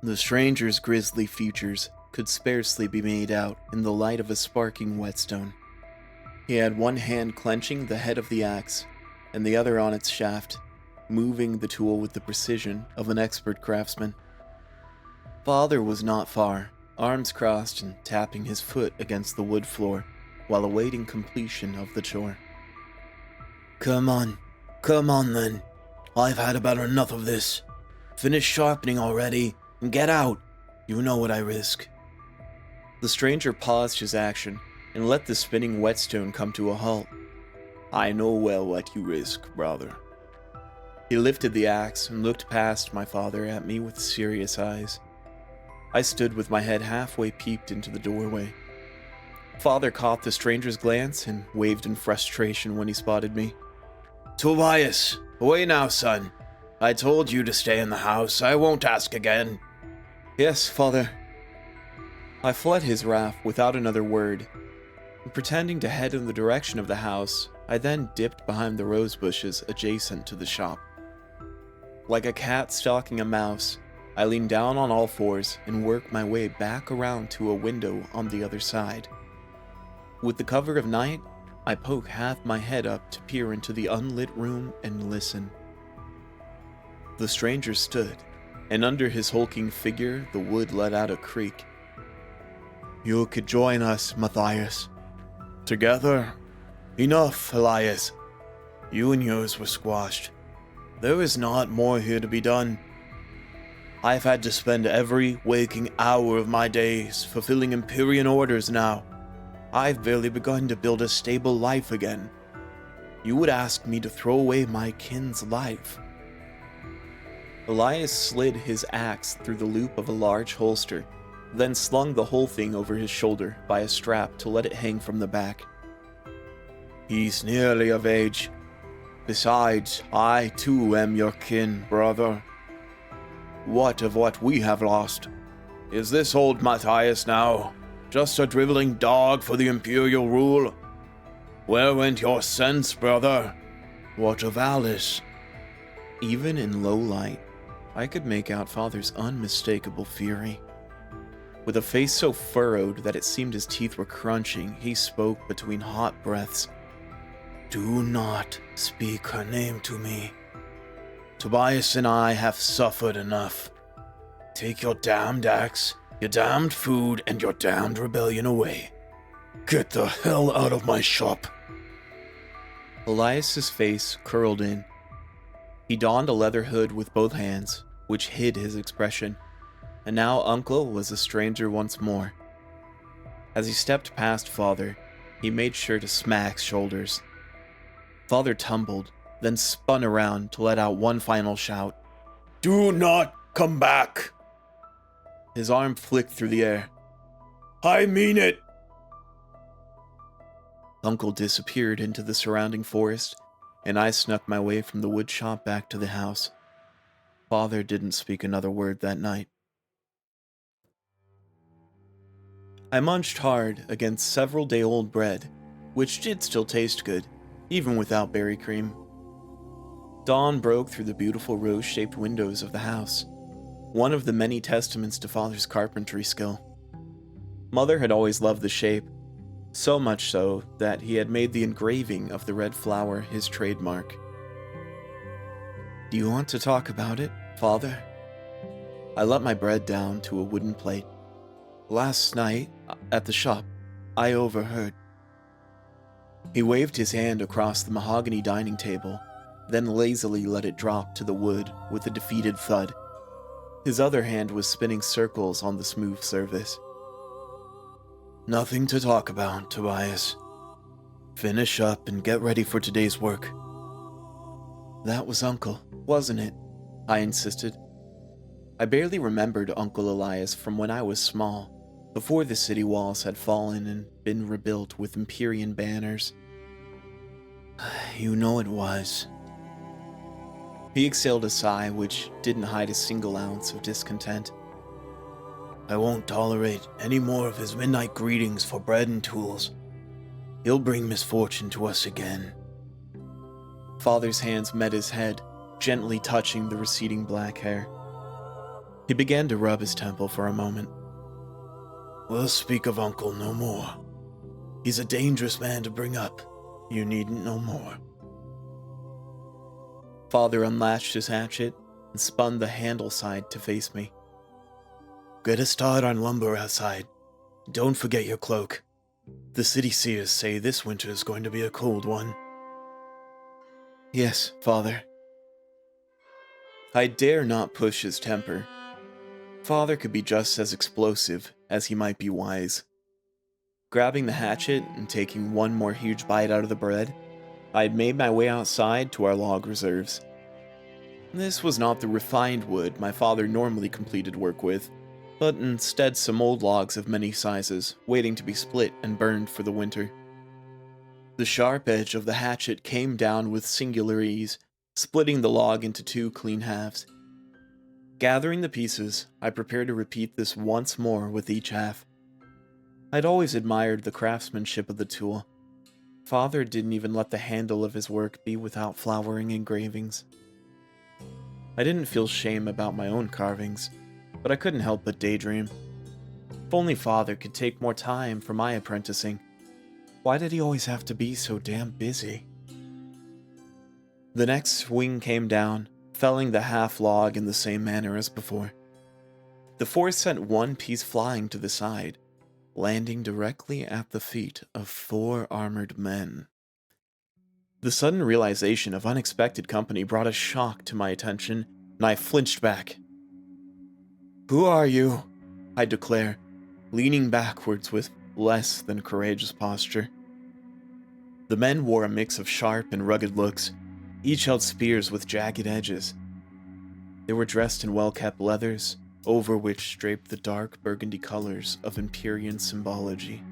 The stranger's grisly features could scarcely be made out in the light of a sparking whetstone. He had one hand clenching the head of the axe, and the other on its shaft, moving the tool with the precision of an expert craftsman. Father was not far, arms crossed and tapping his foot against the wood floor while awaiting completion of the chore. Come on then. I've had about enough of this. Finish sharpening already, and get out. You know what I risk. The stranger paused his action and let the spinning whetstone come to a halt. I know well what you risk, brother. He lifted the axe and looked past my father at me with serious eyes. I stood with my head halfway peeped into the doorway. Father caught the stranger's glance and waved in frustration when he spotted me. Tobias, away now, son. I told you to stay in the house. I won't ask again. Yes, father. I fled his wrath without another word. Pretending to head in the direction of the house, I then dipped behind the rose bushes adjacent to the shop. Like a cat stalking a mouse, I leaned down on all fours and worked my way back around to a window on the other side. With the cover of night, I poke half my head up to peer into the unlit room and listen. The stranger stood, and under his hulking figure the wood let out a creak. You could join us, Matthias. Together? Enough, Elias. You and yours were squashed. There is not more here to be done. I've had to spend every waking hour of my days fulfilling Imperian orders now. I've barely begun to build a stable life again. You would ask me to throw away my kin's life. Elias slid his axe through the loop of a large holster, then slung the whole thing over his shoulder by a strap to let it hang from the back. He's nearly of age. Besides, I too am your kin, brother. What of what we have lost? Is this old Matthias now just a driveling dog for the imperial rule? Where went your sense, brother? What of Alice? Even in low light, I could make out Father's unmistakable fury. With a face so furrowed that it seemed his teeth were crunching, he spoke between hot breaths. Do not speak her name to me. Tobias and I have suffered enough. Take your damned axe, your damned food, and your damned rebellion away. Get the hell out of my shop. Elias's face curled in. He donned a leather hood with both hands, which hid his expression, and now Uncle was a stranger once more. As he stepped past Father, he made sure to smack shoulders. Father tumbled, then spun around to let out one final shout. Do not come back! His arm flicked through the air. I mean it! Uncle disappeared into the surrounding forest, and I snuck my way from the wood shop back to the house. Father didn't speak another word that night. I munched hard against several-day-old bread, which did still taste good, even without berry cream. Dawn broke through the beautiful rose-shaped windows of the house, one of the many testaments to Father's carpentry skill. Mother had always loved the shape, so much so that he had made the engraving of the red flower his trademark. Do you want to talk about it, Father? I let my bread down to a wooden plate. Last night, at the shop, I overheard. He waved his hand across the mahogany dining table, then lazily let it drop to the wood with a defeated thud. His other hand was spinning circles on the smooth surface. Nothing to talk about, Tobias. Finish up and get ready for today's work. That was Uncle, wasn't it? I insisted. I barely remembered Uncle Elias from when I was small, before the city walls had fallen and been rebuilt with Imperian banners. You know it was. He exhaled a sigh which didn't hide a single ounce of discontent. I won't tolerate any more of his midnight greetings for bread and tools. He'll bring misfortune to us again. Father's hands met his head, gently touching the receding black hair. He began to rub his temple for a moment. "We'll speak of Uncle no more. He's a dangerous man to bring up. You needn't know more." Father unlatched his hatchet and spun the handle side to face me. "Get a start on lumber outside. Don't forget your cloak. The city seers say this winter is going to be a cold one." "Yes, Father." I dare not push his temper. Father could be just as explosive as he might be wise. Grabbing the hatchet and taking one more huge bite out of the bread, I had made my way outside to our log reserves. This was not the refined wood my father normally completed work with, but instead some old logs of many sizes, waiting to be split and burned for the winter. The sharp edge of the hatchet came down with singular ease, splitting the log into 2 clean halves. Gathering the pieces, I prepared to repeat this once more with each half. I'd always admired the craftsmanship of the tool. Father didn't even let the handle of his work be without flowering engravings. I didn't feel shame about my own carvings, but I couldn't help but daydream. If only Father could take more time for my apprenticing. Why did he always have to be so damn busy? The next swing came down, felling the half log in the same manner as before. The force sent one piece flying to the side, landing directly at the feet of 4 armored men. The sudden realization of unexpected company brought a shock to my attention, and I flinched back. "Who are you?" I declare, leaning backwards with less than courageous posture. The men wore a mix of sharp and rugged looks, each held spears with jagged edges. They were dressed in well-kept leathers, over which draped the dark burgundy colors of Imperian symbology.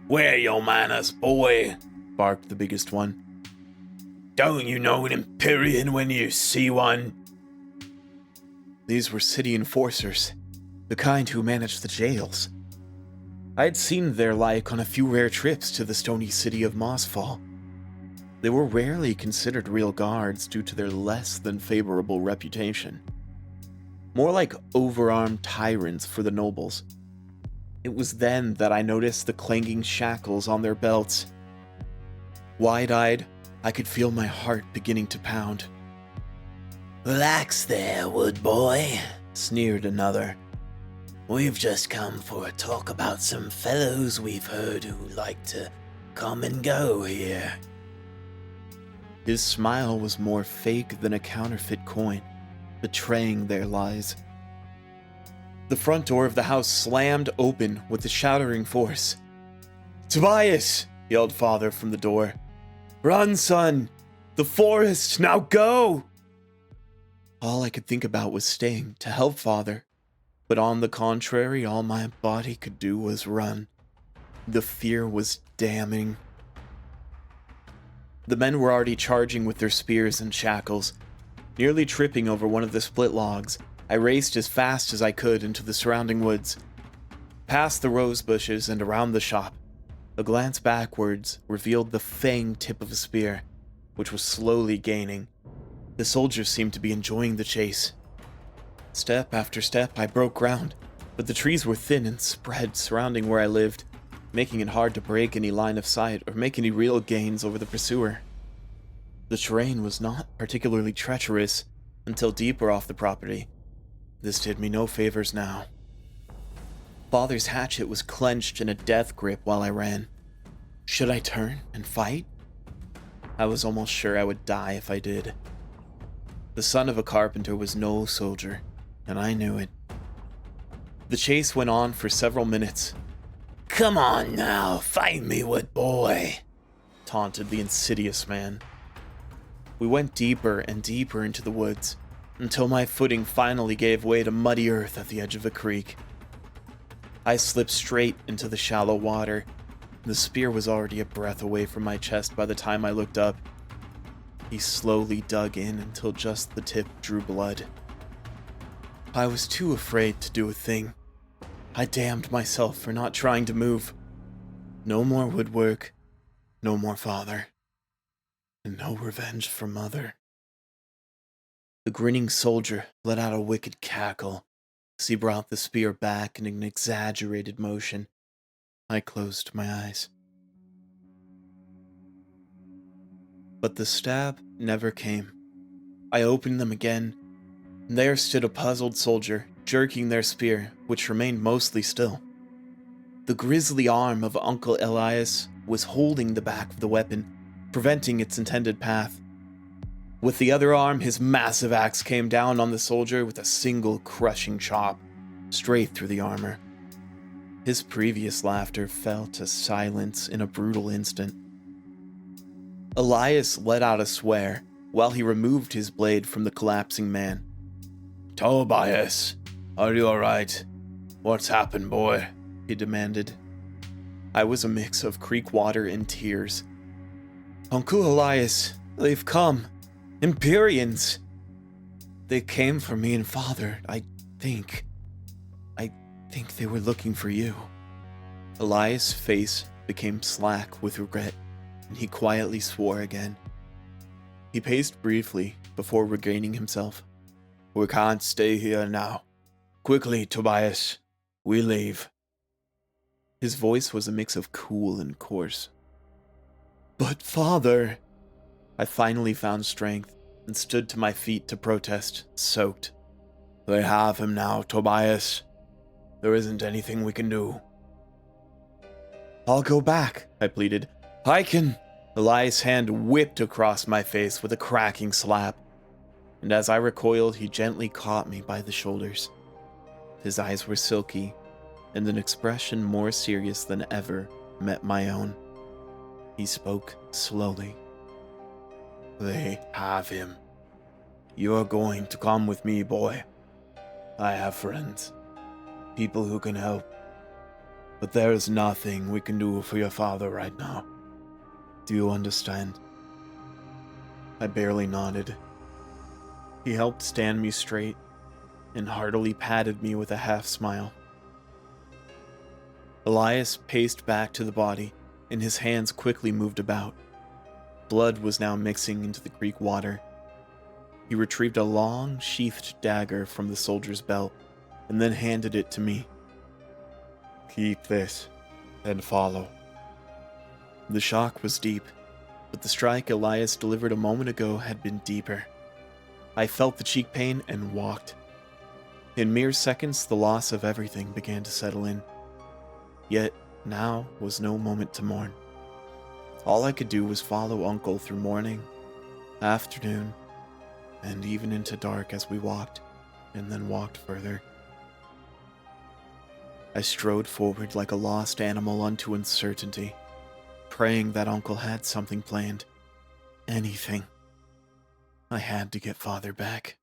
"Where your manners, boy?" barked the biggest one. "Don't you know an Imperian when you see one?" These were city enforcers, the kind who managed the jails. I had seen their like on a few rare trips to the stony city of Mossfall. They were rarely considered real guards due to their less than favorable reputation. More like overarmed tyrants for the nobles. It was then that I noticed the clanging shackles on their belts. Wide-eyed, I could feel my heart beginning to pound. "Relax there, wood boy," sneered another. "We've just come for a talk about some fellows we've heard who like to come and go here." His smile was more fake than a counterfeit coin, betraying their lies. The front door of the house slammed open with a shattering force. "Tobias!" yelled Father from the door. "Run, son! The forest! Now go!" All I could think about was staying to help Father, but on the contrary, all my body could do was run. The fear was damning. The men were already charging with their spears and shackles. Nearly tripping over one of the split logs, I raced as fast as I could into the surrounding woods. Past the rose bushes and around the shop, a glance backwards revealed the fanged tip of a spear, which was slowly gaining. The soldiers seemed to be enjoying the chase. Step after step, I broke ground, but the trees were thin and spread surrounding where I lived, making it hard to break any line of sight or make any real gains over the pursuer. The terrain was not particularly treacherous until deeper off the property. This did me no favors now. Father's hatchet was clenched in a death grip while I ran. Should I turn and fight? I was almost sure I would die if I did. The son of a carpenter was no soldier, and I knew it. The chase went on for several minutes. "Come on now, fight me, wood boy," taunted the insidious man. We went deeper and deeper into the woods, until my footing finally gave way to muddy earth at the edge of a creek. I slipped straight into the shallow water. The spear was already a breath away from my chest by the time I looked up. He slowly dug in until just the tip drew blood. I was too afraid to do a thing. I damned myself for not trying to move. No more woodwork, no more Father, and no revenge for Mother. The grinning soldier let out a wicked cackle as he brought the spear back in an exaggerated motion. I closed my eyes. But the stab never came. I opened them again, and there stood a puzzled soldier, jerking their spear, which remained mostly still. The grisly arm of Uncle Elias was holding the back of the weapon, preventing its intended path. With the other arm, his massive axe came down on the soldier with a single crushing chop, straight through the armor. His previous laughter fell to silence in a brutal instant. Elias let out a swear while he removed his blade from the collapsing man. "Tobias, are you alright? What's happened, boy?" he demanded. I was a mix of creek water and tears. "Uncle Elias, they've come. Imperians. They came for me and father, I think they were looking for you." Elias' face became slack with regret, and he quietly swore again. He paced briefly before regaining himself. "We can't stay here now. Quickly, Tobias. We leave." His voice was a mix of cool and coarse. "But father..." I finally found strength and stood to my feet to protest, soaked. "They have him now, Tobias. There isn't anything we can do." "I'll go back," I pleaded. "I can..." Elias' hand whipped across my face with a cracking slap, and as I recoiled, he gently caught me by the shoulders. His eyes were silky, and an expression more serious than ever met my own. He spoke slowly. "They have him. You're going to come with me, boy. I have friends, people who can help, but there is nothing we can do for your father right now. Do you understand?" I barely nodded. He helped stand me straight and heartily patted me with a half smile. Elias paced back to the body, and his hands quickly moved about. Blood was now mixing into the creek water. He retrieved a long, sheathed dagger from the soldier's belt, and then handed it to me. "Keep this, and follow." The shock was deep, but the strike Elias delivered a moment ago had been deeper. I felt the cheek pain and walked. In mere seconds, the loss of everything began to settle in. Yet, now was no moment to mourn. All I could do was follow Uncle through morning, afternoon, and even into dark as we walked, and then walked further. I strode forward like a lost animal unto uncertainty, praying that Uncle had something planned. Anything. I had to get father back.